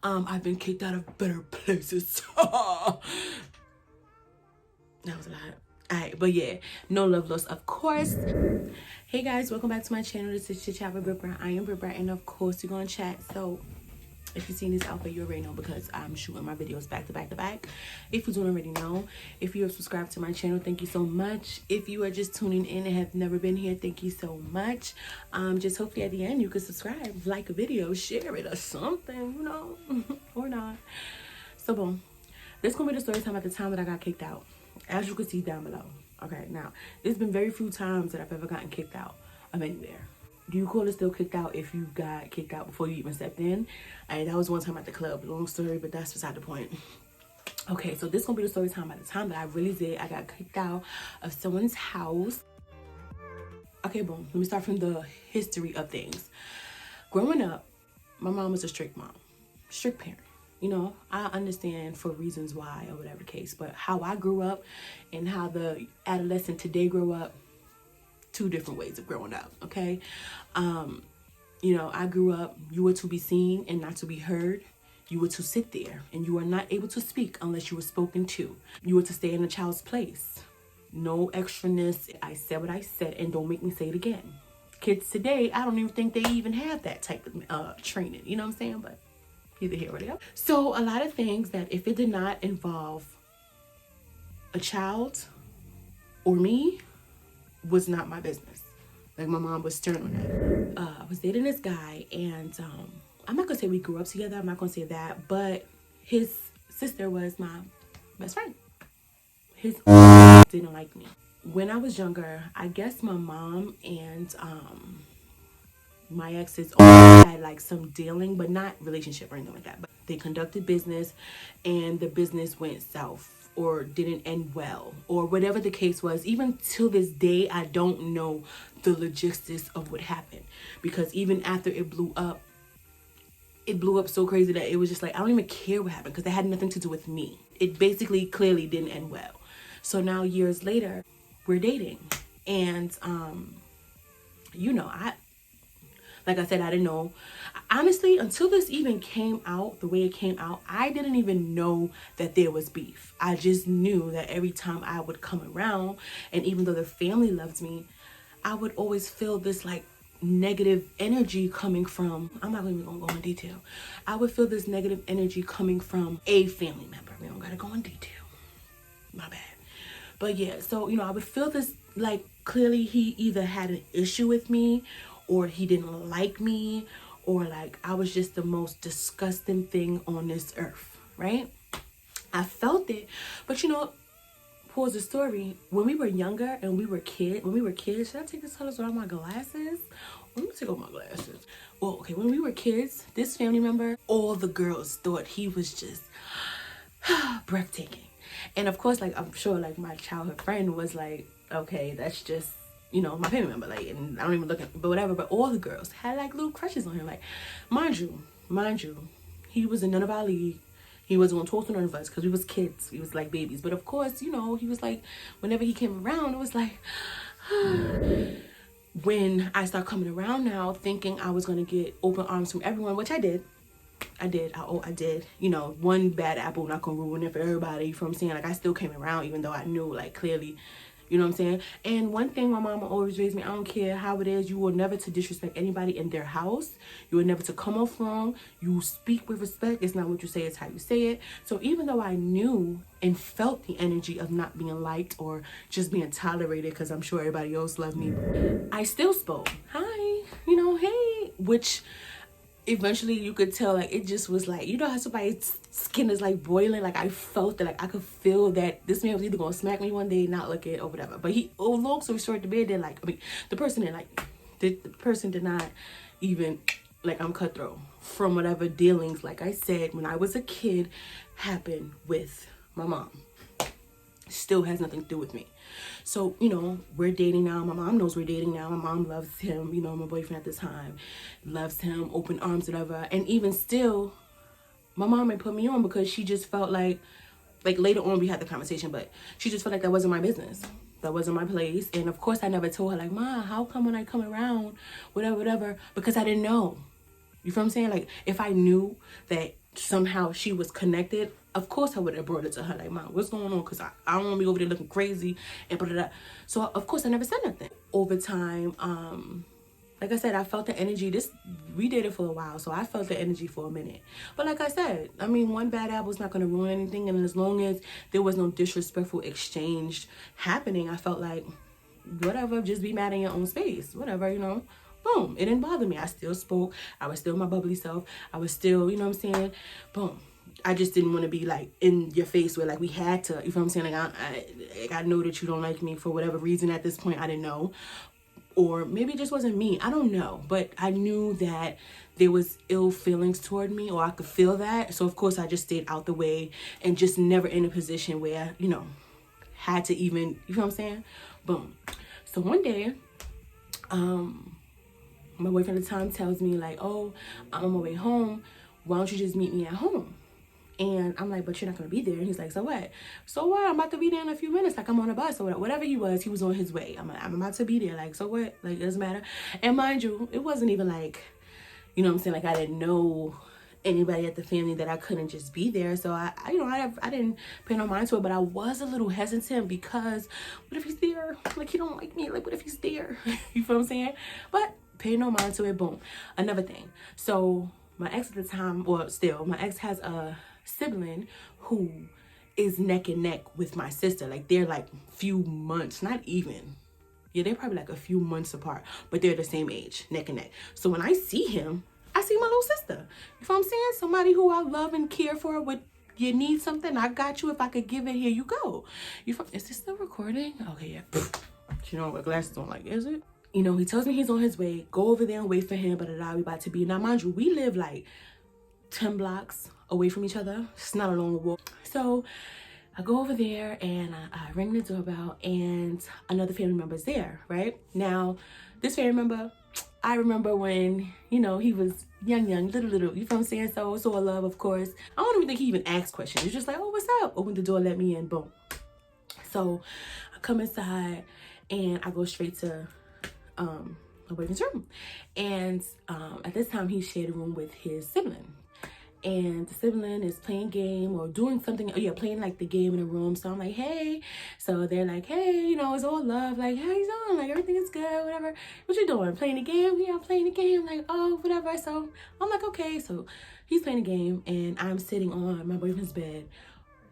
I've been kicked out of better places. That was a lot. Alright, but yeah, no love lost, of course. Hey guys, welcome back to my channel. This is Chit Chat with Britt Brown. I am Britt Brown, and of course, we're gonna chat. So, if you've seen this outfit, you already know because I'm shooting my videos back to back to back. If you don't already know, if you are subscribed to my channel, thank you so much. If you are just tuning in and have never been here, thank you so much. Just hopefully at the end you can subscribe, like a video, share it or something, you know, or not. So boom, this gonna be the story time at the time that I got kicked out, as you can see down below. Okay, now there's been very few times that I've ever gotten kicked out of anywhere. Do you call it still kicked out if you got kicked out before you even stepped in? And that was one time at the club. Long story, but that's beside the point. Okay, so this gonna be the story time at the time that I really did. I got kicked out of someone's house. Okay, boom. Let me start from the history of things. Growing up, my mom was a strict mom, strict parent. You know, I understand for reasons why or whatever the case, but how I grew up and how the adolescent today grew up, two different ways of growing up. Okay, you know, I grew up, you were to be seen and not to be heard. You were to sit there and you were not able to speak unless you were spoken to. You were to stay in a child's place. No extraness. I said what I said and don't make me say it again. Kids today, I don't even think they even have that type of training. You know what I'm saying? But either here or there. So a lot of things that if it did not involve a child or me was not my business. Like my mom was stern on that. I was dating this guy and I'm not gonna say we grew up together, I'm not gonna say that, but his sister was my best friend. His didn't like me. When I was younger, I guess my mom and my exes had like some dealing, but not relationship or anything like that. But they conducted business and the business went south or didn't end well or whatever the case was. Even till this day, I don't know the logistics of what happened, because even after it blew up so crazy that it was just like, I don't even care what happened because it had nothing to do with me. It basically clearly didn't end well. So now years later, we're dating and you know, like I said, I didn't know. Honestly, until this even came out the way it came out, I didn't even know that there was beef. I just knew that every time I would come around, and even though the family loved me, I would always feel this like negative energy coming from, I'm not even gonna go in detail. I would feel this negative energy coming from a family member. We don't gotta go in detail. My bad. But yeah, so, you know, I would feel this like clearly he either had an issue with me or he didn't like me, or like I was just the most disgusting thing on this earth, right? I felt it, but you know, pause the story. When we were younger and we were kids, should I take this colors off my glasses? Let me take off my glasses. Well, okay, when we were kids, this family member, all the girls thought he was just breathtaking. And of course, like, I'm sure like my childhood friend was like, okay, that's just, you know, my family member, like, and I don't even look at, but whatever. But all the girls had like little crushes on him. Like, mind you, he was in none of our league. He wasn't gonna talk to none of us because we was kids. We was like babies. But of course, you know, he was like, whenever he came around, it was like, when I start coming around now, thinking I was gonna get open arms from everyone, which I did. I did. You know, one bad apple not gonna ruin it for everybody. You know what I'm saying? Like, I still came around even though I knew, like, clearly, you know what I'm saying? And one thing my mama always raised me, I don't care how it is, you will never to disrespect anybody in their house. You will never to come off wrong. You speak with respect. It's not what you say, it's how you say it. So even though I knew and felt the energy of not being liked or just being tolerated, because I'm sure everybody else loved me, I still spoke. Hi, you know, hey, which eventually you could tell, like, it just was like, you know how somebody's skin is like boiling? Like, I felt that, like, I could feel that this man was either gonna smack me one day, not look it or whatever. But he, oh, long story short, the man did, like, I mean, the person did not even, like, I'm cutthroat from whatever dealings, like I said, when I was a kid, happened with my mom. Still has nothing to do with me. So, you know, we're dating now. My mom knows we're dating now. My mom loves him, you know, my boyfriend at the time, loves him, open arms, whatever. And even still, my mom may put me on because she just felt like later on we had the conversation, but she just felt like that wasn't my business. That wasn't my place. And of course I never told her, like, Ma, how come when I come around, whatever, because I didn't know. You feel what I'm saying? Like, if I knew that somehow she was connected, of course I would have brought it to her like, Mom, what's going on? Because I don't want to be over there looking crazy and blah, blah, blah. So of course I never said nothing. Over time, like I said, I felt the energy. We did it for a while, so I felt the energy for a minute. But like I said, I mean, one bad apple's not going to ruin anything. And as long as there was no disrespectful exchange happening, I felt like, whatever, just be mad in your own space. Whatever, you know. Boom. It didn't bother me. I still spoke. I was still my bubbly self. I was still, you know what I'm saying? Boom. I just didn't want to be like in your face where like we had to, you know what I'm saying? Like I know that you don't like me for whatever reason at this point. I didn't know. Or maybe it just wasn't me. I don't know. But I knew that there was ill feelings toward me, or I could feel that. So of course I just stayed out the way and just never in a position where, you know, had to even, you know what I'm saying? Boom. So one day, my boyfriend at the time tells me like, oh, I'm on my way home. Why don't you just meet me at home? And I'm like, but you're not going to be there. And he's like, so what? So what? I'm about to be there in a few minutes. Like, I'm on a bus or whatever he was on his way. I'm about to be there. Like, so what? Like, it doesn't matter. And mind you, it wasn't even like, you know what I'm saying? Like, I didn't know anybody at the family that I couldn't just be there. So I didn't pay no mind to it, but I was a little hesitant because what if he's there? Like, he don't like me. Like, what if he's there? You feel what I'm saying? But pay no mind to it. Boom. Another thing. So my ex at the time, well, still, my ex has a sibling who is neck and neck with my sister. Like, they're like few months, not even. Yeah, they're probably like a few months apart, but they're the same age, neck and neck. So when I see him, I see my little sister. You know what I'm saying? Somebody who I love and care for. You need something, I got you. If I could give it, here you go. Is this still recording? Okay, yeah. You know what glasses on, like, is it? You know, he tells me he's on his way. Go over there and wait for him, but we about to be. Now, mind you, we live like 10 blocks away from each other. It's not a long walk. So I go over there and I ring the doorbell, and another family member's there, right? Now, this family member, I remember when, you know, he was young, little, you know what I'm saying? So a love, of course. I don't even think he even asked questions. He's just like, oh, what's up? Open the door, let me in, boom. So I come inside and I go straight to my boyfriend's room. And at this time, he shared a room with his sibling. And the sibling is playing game or doing something. Oh yeah, playing like the game in the room. So I'm like, hey. So they're like, hey, you know, it's all love. Like, how you doing? Like, everything is good, whatever. What you doing? Playing the game? Yeah, I'm playing the game. Like, oh, whatever. So I'm like, okay. So he's playing the game and I'm sitting on my boyfriend's bed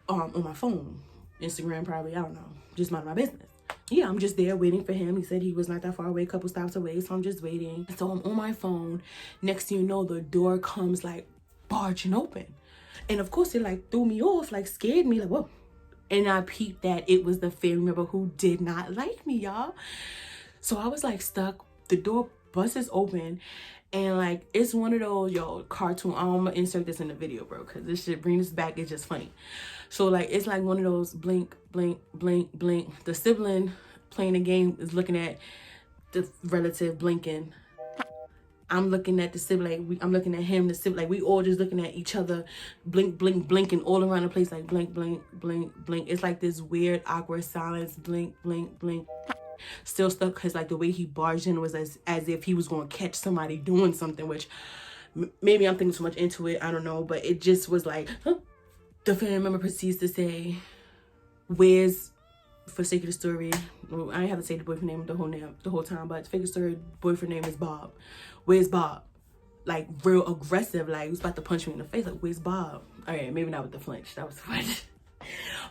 on my phone. Instagram probably, I don't know. Just mind my business. Yeah, I'm just there waiting for him. He said he was not that far away, a couple stops away. So I'm just waiting. So I'm on my phone. Next thing you know, the door comes like barging open. And of course it like threw me off, like scared me, like, whoa. And I peeped that it was the family member who did not like me, y'all. So I was like stuck. The door busts open and like it's one of those, yo, cartoon. I'm gonna insert this in the video, bro, because this shit bring this back. It's just funny. So like it's like one of those blink, blink, blink, blink. The sibling playing the game is looking at the relative blinking. I'm looking at the sibling, I'm looking at him, the sibling, like we all just looking at each other, blink, blink, blinking all around the place, like blink, blink, blink, blink. It's like this weird, awkward silence, blink, blink, blink. Still stuck because like the way he barged in was as if he was going to catch somebody doing something, which maybe I'm thinking too much into it, I don't know, but it just was like, huh? The family member proceeds to say, where's, for sake of the story, I didn't have to say the boyfriend name the whole time, but for sake of the story, boyfriend name is Bob. Where's Bob? Like real aggressive, like he was about to punch me in the face. Like, where's Bob? All right, maybe not with the flinch. That was funny.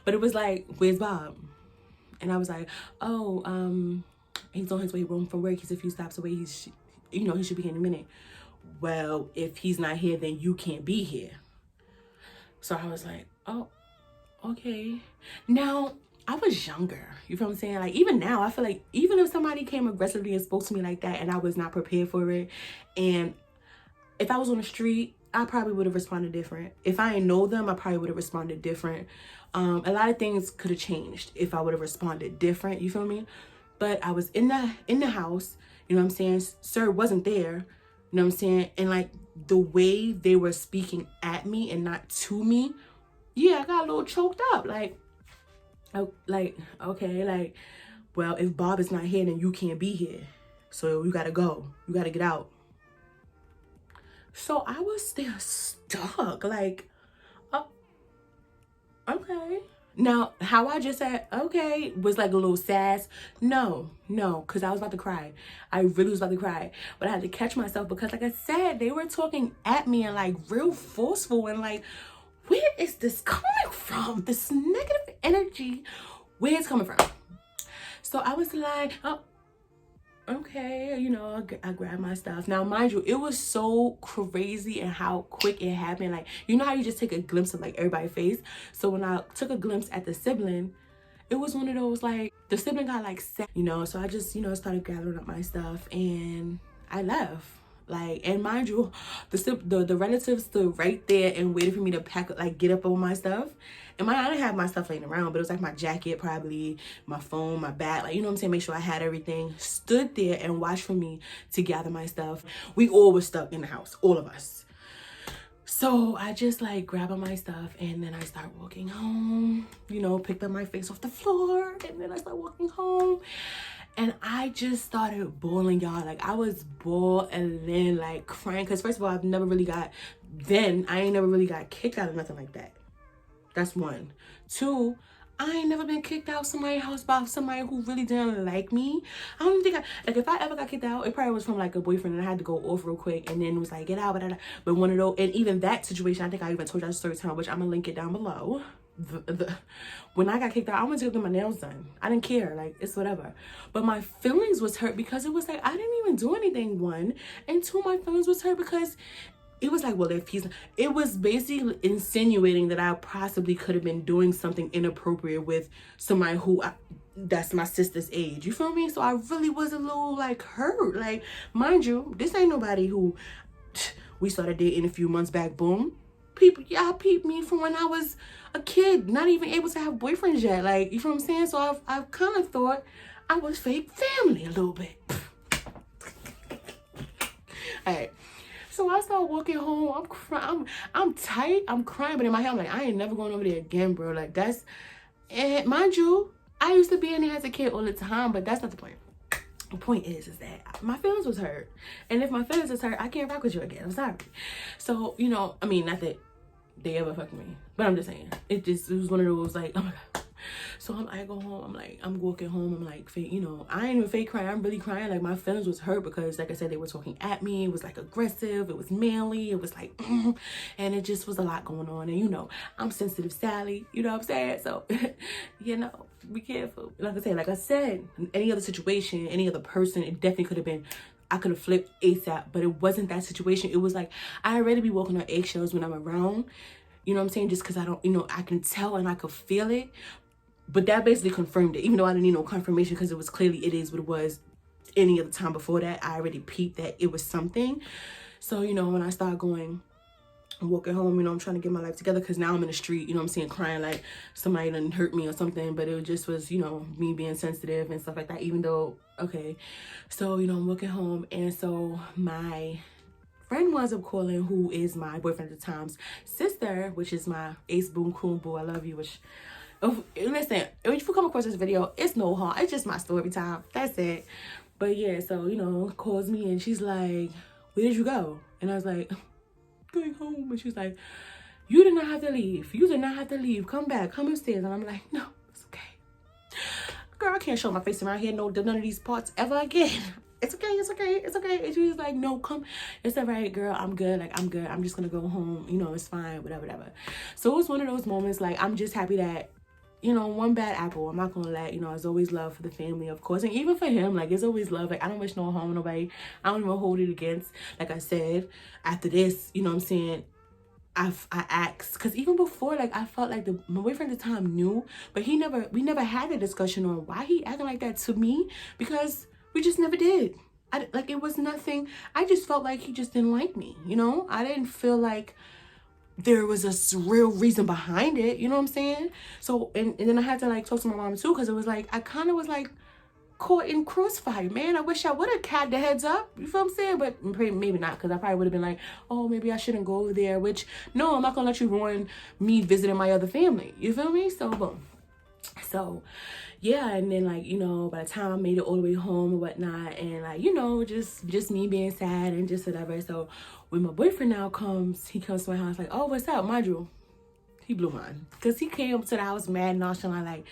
But it was like, where's Bob? And I was like, oh, he's on his way home from work. He's a few stops away. He should be here in a minute. Well, if he's not here, then you can't be here. So I was like, oh, okay. Now, I was younger, you feel what I'm saying? Like, even now, I feel like even if somebody came aggressively and spoke to me like that and I was not prepared for it, and if I was on the street, I probably would have responded different. If I didn't know them, I probably would have responded different. A lot of things could have changed if I would have responded different, you feel me? But I was in the house, you know what I'm saying? Sir wasn't there, you know what I'm saying? And like the way they were speaking at me and not to me, yeah, I got a little choked up. Okay, like, well, if Bob is not here, then you can't be here. So you gotta go. You gotta get out. So I was still stuck, like, oh, okay. Now, how I just said, okay, was like a little sass. No, because I was about to cry. I really was about to cry. But I had to catch myself because, like I said, they were talking at me and like real forceful and like, where is this coming from? This negative energy, where it's coming from? So I was like, oh, okay, you know, I grabbed my stuff. Now, mind you, it was so crazy and how quick it happened. Like, you know how you just take a glimpse of like everybody's face? So when I took a glimpse at the sibling, it was one of those like, the sibling got like sad, you know? So I just, you know, started gathering up my stuff and I left. Like, and mind you, the relatives stood right there and waited for me to pack, like, get up on my stuff. And I didn't have my stuff laying around, but it was like my jacket, probably my phone, my bag, like, you know what I'm saying? Make sure I had everything. Stood there and watched for me to gather my stuff. We all were stuck in the house, all of us. So I just like grabbed my stuff and then I start walking home, you know, picked up my face off the floor and then I start walking home. And I just started bawling, y'all. Like, I was bawling, like crying. Because first of all, I ain't never really got kicked out of nothing like that. That's one. Two, I ain't never been kicked out of somebody's house by somebody who really didn't like me. I don't think like, if I ever got kicked out, it probably was from like a boyfriend and I had to go off real quick and then it was like, get out, but one of those, and even that situation, I think I even told y'all the story time, which I'm gonna link it down below. When I got kicked out, I went to get my nails done. I didn't care, like, it's whatever. But my feelings was hurt because it was like, I didn't even do anything, one. And two, my feelings was hurt because it was like, well, it was basically insinuating that I possibly could have been doing something inappropriate with somebody who, that's my sister's age. You feel me? So I really was a little like hurt. Like, mind you, this ain't nobody who we started dating a few months back, boom. Y'all peeped me from when I was a kid, not even able to have boyfriends yet. Like, you feel what I'm saying? So I've kind of thought I was fake family a little bit. All right. So I start walking home. I'm crying. I'm tight. I'm crying, but in my head, I'm like, I ain't never going over there again, bro. Like, that's, and mind you, I used to be in there as a kid all the time, but that's not the point. The point is that my feelings was hurt. And if my feelings was hurt, I can't rock with you again. I'm sorry. So, you know, I mean, not that they ever fucked me, but I'm just saying, it was one of those like, oh my God. So I go home, I'm walking home, I'm like, fake, you know, I ain't even fake crying, I'm really crying. Like, my feelings was hurt because, like I said, they were talking at me. It was like aggressive, it was manly, it was like, and it just was a lot going on. And you know, I'm sensitive Sally, you know what I'm saying? So, you know, be careful. Like I said, any other situation, any other person, it definitely could have been, I could have flipped ASAP, but it wasn't that situation. It was like, I already be walking on eggshells when I'm around, you know what I'm saying? Just because I don't, you know, I can tell and I could feel it. But that basically confirmed it, even though I didn't need no confirmation because it was clearly, it is what it was. Any other time before that, I already peeped that it was something. So, you know, when I start going, walking home, you know, I'm trying to get my life together because now I'm in the street, you know what I'm saying, crying like somebody done hurt me or something. But it just was, you know, me being sensitive and stuff like that, even though, okay. So, you know, I'm walking home, and so my friend winds up calling, who is my boyfriend at the time's sister, which is my ace boom cool boo, I love you, which, listen, if you come across this video, it's no harm. It's just my story time. That's it. But yeah, so, you know, calls me and she's like, where did you go? And I was like, going home. And she's like, you did not have to leave. You did not have to leave. Come back. Come upstairs. And I'm like, no, it's okay. Girl, I can't show my face around here. No, none of these parts ever again. It's okay. It's okay. It's okay. And she was like, no, come. It's all right, girl. I'm good. Like, I'm good. I'm just going to go home. You know, it's fine. Whatever. So it was one of those moments. Like, I'm just happy that, you know, one bad apple, I'm not gonna let, you know, there's always love for the family, of course, and even for him, like, it's always love. Like, I don't wish no harm on nobody. I don't even hold it against. Like I said, after this, you know what I'm saying, I asked, because even before, like, I felt like my boyfriend at the time knew, but we never had a discussion on why he acting like that to me, because we just never did. Like, it was nothing. I just felt like he just didn't like me, you know? I didn't feel like there was a real reason behind it, you know what I'm saying? So, and then I had to, like, talk to my mom too, because it was like, I kind of was like caught in crossfire, man. I wish I would have had the heads up, you feel what I'm saying? But maybe not, because I probably would have been like, oh, maybe I shouldn't go over there, which, no, I'm not gonna let you ruin me visiting my other family, you feel me? So, boom. So yeah, and then like, you know, by the time I made it all the way home and whatnot, and like, you know, just me being sad and just whatever. So when my boyfriend now comes, he comes to my house like, oh, what's up, mind you? He blew mine. Because he came up to the house mad nonchalant, like,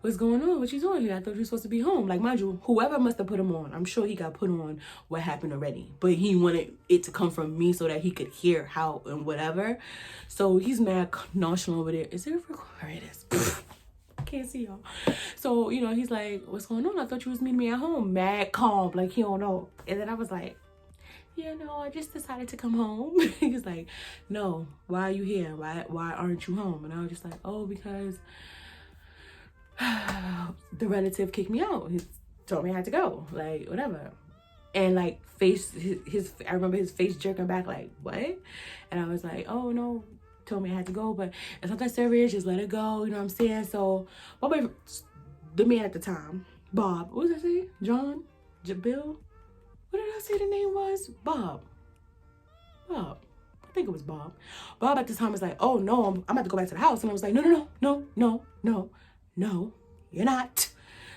what's going on? What you doing here? I thought you were supposed to be home. Like, mind you, whoever must have put him on, I'm sure he got put on what happened already. But he wanted it to come from me so that he could hear how and whatever. So he's mad nonchalant over there. Is there a record? It is. I can't see y'all. So, you know, he's like, what's going on? I thought you was meeting me at home. Mad calm, like he don't know. And then I was like, yeah, no, I just decided to come home. He was like, no, why are you here? Why aren't you home? And I was just like, oh, because the relative kicked me out. He told me I had to go, like, whatever. And like his I remember his face jerking back like, what? And I was like, oh no, told me I had to go, but it's not that serious, just let it go, you know what I'm saying? So my boyfriend, the man at the time, Bob, what did I say? John? Bill? What did I say the name was? Bob. I think it was Bob. Bob at the time was like, oh no, I'm about to go back to the house. And I was like, no, you're not.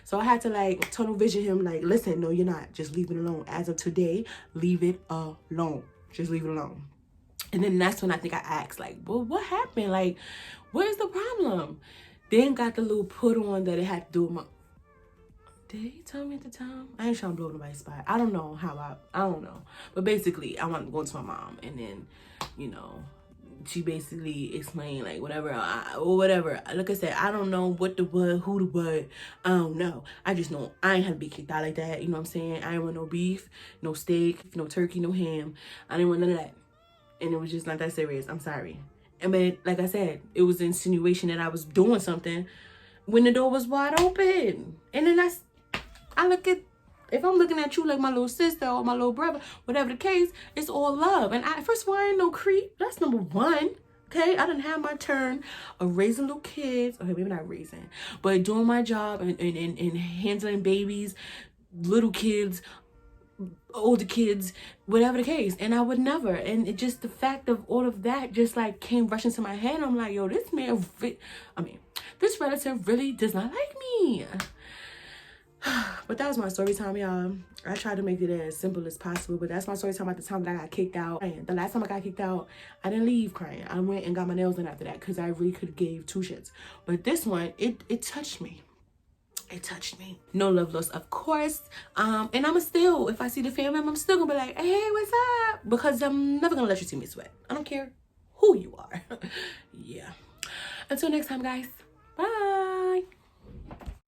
So I had to like tunnel vision him like, listen, no, you're not. Just leave it alone. As of today, leave it alone. Just leave it alone. And then that's when I think I asked like, well, what happened? Like, what is the problem? Then got the little put on that it had to do with my... Did he tell me at the time? I ain't trying to blow nobody's spot. I don't know how I don't know. But basically, I wanted to go to my mom. And then, you know, she basically explained, like, whatever. Or whatever. Like I said, I don't know what the what, who the what. I don't know. I just know I ain't had to be kicked out like that. You know what I'm saying? I ain't want no beef, no steak, no turkey, no ham. I didn't want none of that. And it was just not that serious. I'm sorry. And but, like I said, it was an insinuation that I was doing something when the door was wide open. And then I look at, if I'm looking at you like my little sister or my little brother, whatever the case, it's all love. And first of all, I ain't no creep. That's number one. Okay, I done had my turn of raising little kids. Okay, maybe not raising, but doing my job and handling babies, little kids, older kids, whatever the case. And I would never. And it just, the fact of all of that just like came rushing to my head. I'm like, yo, this man, this relative really does not like me. But that was my story time, y'all. I tried to make it as simple as possible, but that's my story time at the time that I got kicked out. And the last time I got kicked out, I didn't leave crying. I went and got my nails done after that because I really could have gave two shits. But this one, it touched me. It touched me. No love lost, of course. And I'ma still, if I see the family, I'm still gonna be like, hey, what's up? Because I'm never gonna let you see me sweat. I don't care who you are. Yeah. Until next time, guys. Bye.